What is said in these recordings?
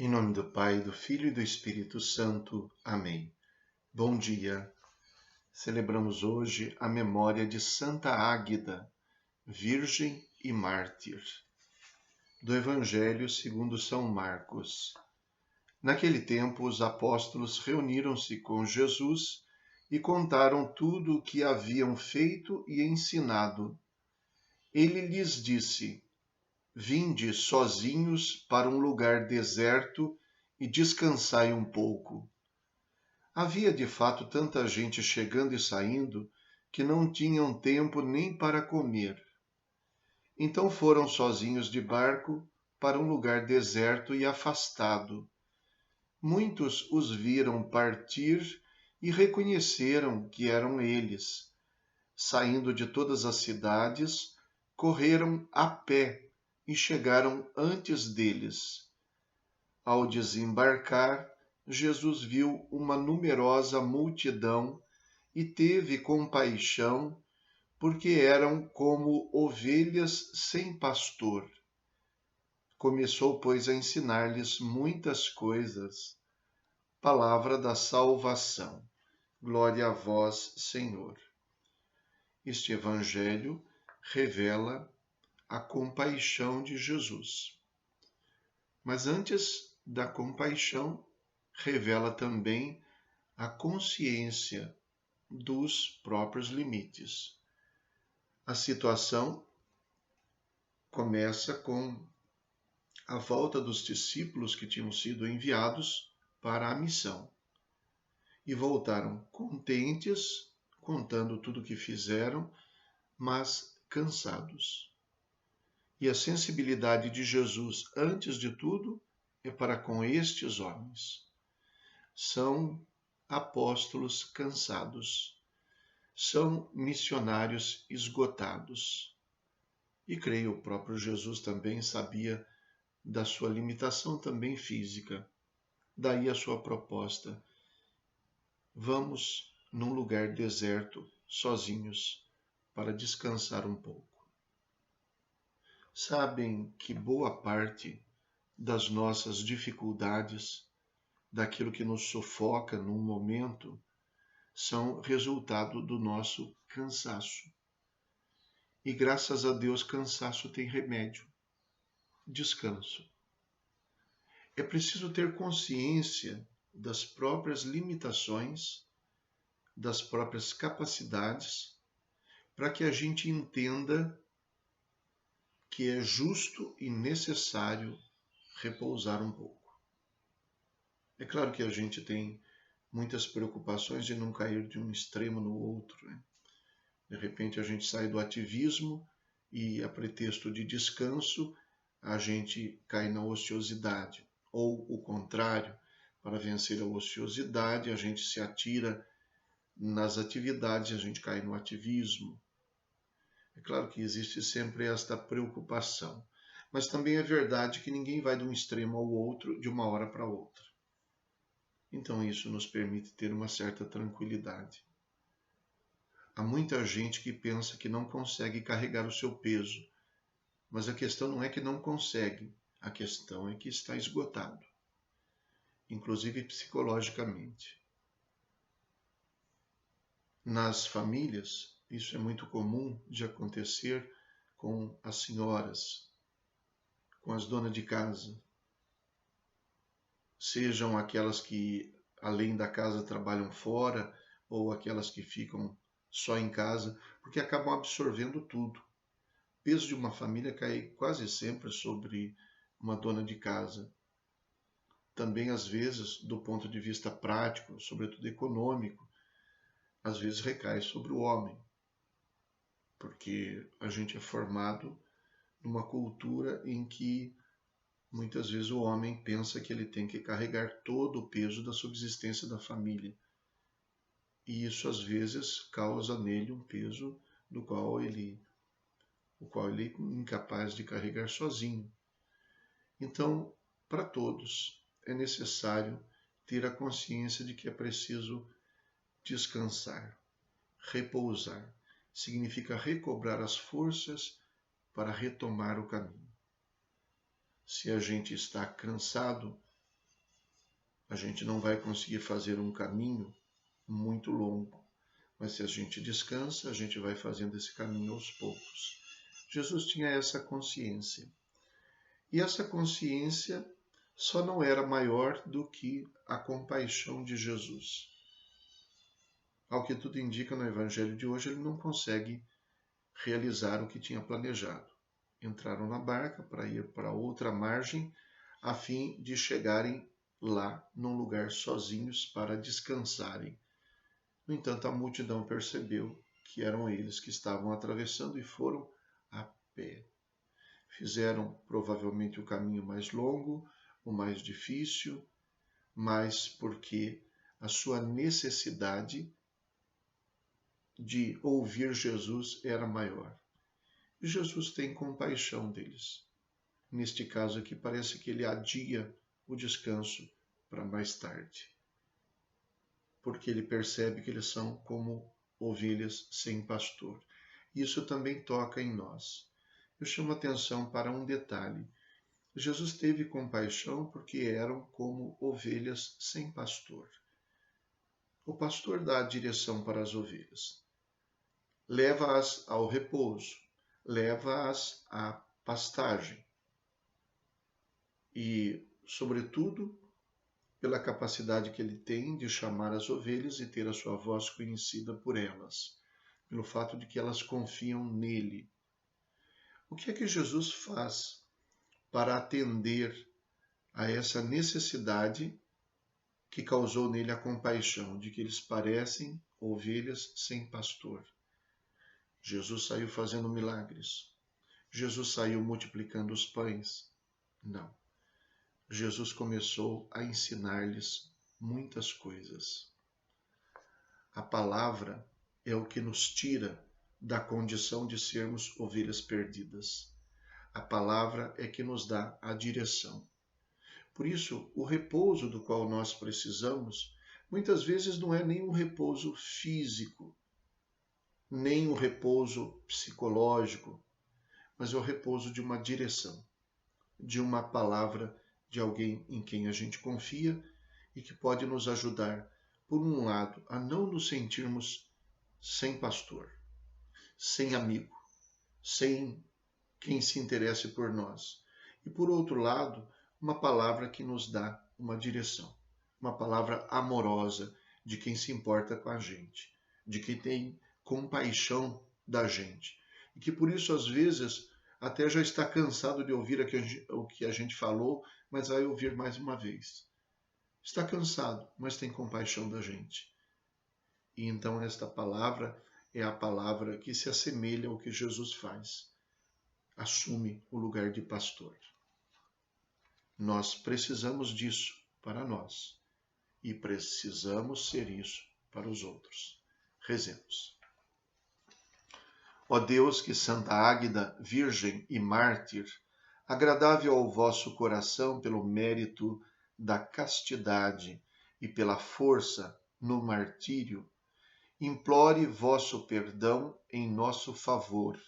Em nome do Pai, do Filho e do Espírito Santo. Amém. Bom dia. Celebramos hoje a memória de Santa Águida, Virgem e Mártir. Do Evangelho segundo São Marcos. Naquele tempo, os apóstolos reuniram-se com Jesus e contaram tudo o que haviam feito e ensinado. Ele lhes disse: Vinde sozinhos para um lugar deserto e descansai um pouco. Havia de fato tanta gente chegando e saindo que não tinham tempo nem para comer. Então foram sozinhos de barco para um lugar deserto e afastado. Muitos os viram partir e reconheceram que eram eles. Saindo de todas as cidades, correram a pé e chegaram antes deles. Ao desembarcar, Jesus viu uma numerosa multidão e teve compaixão, porque eram como ovelhas sem pastor. Começou, pois, a ensinar-lhes muitas coisas. Palavra da salvação. Glória a vós, Senhor. Este Evangelho revela a compaixão de Jesus. Mas antes da compaixão, revela também a consciência dos próprios limites. A situação começa com a volta dos discípulos que tinham sido enviados para a missão e voltaram contentes, contando tudo o que fizeram, mas cansados. E a sensibilidade de Jesus, antes de tudo, é para com estes homens. São apóstolos cansados, são missionários esgotados. E creio o próprio Jesus também sabia da sua limitação também física. Daí a sua proposta. Vamos num lugar deserto, sozinhos, para descansar um pouco. Sabem que boa parte das nossas dificuldades, daquilo que nos sufoca num momento, são resultado do nosso cansaço. E graças a Deus, cansaço tem remédio, descanso. É preciso ter consciência das próprias limitações, das próprias capacidades, para que a gente entenda que é justo e necessário repousar um pouco. É claro que a gente tem muitas preocupações de não cair de um extremo no outro, né? De repente a gente sai do ativismo e, a pretexto de descanso, a gente cai na ociosidade. Ou o contrário, para vencer a ociosidade, a gente se atira nas atividades e a gente cai no ativismo. É claro que existe sempre esta preocupação, mas também é verdade que ninguém vai de um extremo ao outro de uma hora para outra. Então isso nos permite ter uma certa tranquilidade. Há muita gente que pensa que não consegue carregar o seu peso, mas a questão não é que não consegue, a questão é que está esgotado, inclusive psicologicamente. Nas famílias, isso é muito comum de acontecer com as senhoras, com as donas de casa, sejam aquelas que além da casa trabalham fora ou aquelas que ficam só em casa, porque acabam absorvendo tudo. O peso de uma família cai quase sempre sobre uma dona de casa. Também, às vezes, do ponto de vista prático, sobretudo econômico, às vezes recai sobre o homem, porque a gente é formado numa cultura em que muitas vezes o homem pensa que ele tem que carregar todo o peso da subsistência da família. E isso às vezes causa nele um peso o qual ele é incapaz de carregar sozinho. Então, para todos, é necessário ter a consciência de que é preciso descansar, repousar. Significa recobrar as forças para retomar o caminho. Se a gente está cansado, A gente não vai conseguir fazer um caminho muito longo, mas se a gente descansa, a gente vai fazendo esse caminho aos poucos. Jesus tinha essa consciência. E essa consciência só não era maior do que a compaixão de Jesus. Ao que tudo indica, no evangelho de hoje, ele não consegue realizar o que tinha planejado. Entraram na barca para ir para outra margem, a fim de chegarem lá, num lugar sozinhos, para descansarem. No entanto, a multidão percebeu que eram eles que estavam atravessando e foram a pé. Fizeram provavelmente o caminho mais longo, o mais difícil, mas porque a sua necessidade de ouvir Jesus era maior. E Jesus tem compaixão deles. Neste caso aqui, parece que ele adia o descanso para mais tarde, porque ele percebe que eles são como ovelhas sem pastor. Isso também toca em nós. Eu chamo atenção para um detalhe. Jesus teve compaixão porque eram como ovelhas sem pastor. O pastor dá a direção para as ovelhas, leva-as ao repouso, leva-as à pastagem e, sobretudo, pela capacidade que ele tem de chamar as ovelhas e ter a sua voz conhecida por elas, pelo fato de que elas confiam nele. O que é que Jesus faz para atender a essa necessidade que causou nele a compaixão, de que eles parecem ovelhas sem pastor? Jesus saiu fazendo milagres. Jesus saiu multiplicando os pães? Não. Jesus começou a ensinar-lhes muitas coisas. A palavra é o que nos tira da condição de sermos ovelhas perdidas. A palavra é que nos dá a direção. Por isso, o repouso do qual nós precisamos, muitas vezes não é nem um repouso físico, nem um repouso psicológico, mas é o repouso de uma direção, de uma palavra de alguém em quem a gente confia e que pode nos ajudar, por um lado, a não nos sentirmos sem pastor, sem amigo, sem quem se interesse por nós. E por outro lado, uma palavra que nos dá uma direção, uma palavra amorosa de quem se importa com a gente, de quem tem compaixão da gente. E que por isso, às vezes, até já está cansado de ouvir o que a gente falou, mas vai ouvir mais uma vez. Está cansado, mas tem compaixão da gente. E então esta palavra é a palavra que se assemelha ao que Jesus faz. Assume o lugar de pastor. Nós precisamos disso para nós e precisamos ser isso para os outros. Rezemos. Ó Deus, que Santa Águida, Virgem e Mártir, agradável ao vosso coração pelo mérito da castidade e pela força no martírio, implore vosso perdão em nosso favor,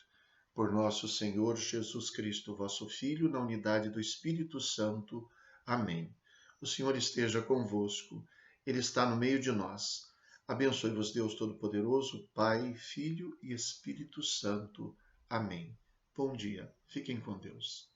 por nosso Senhor Jesus Cristo, vosso Filho, na unidade do Espírito Santo. Amém. O Senhor esteja convosco, Ele está no meio de nós. Abençoe-vos Deus Todo-Poderoso, Pai, Filho e Espírito Santo. Amém. Bom dia. Fiquem com Deus.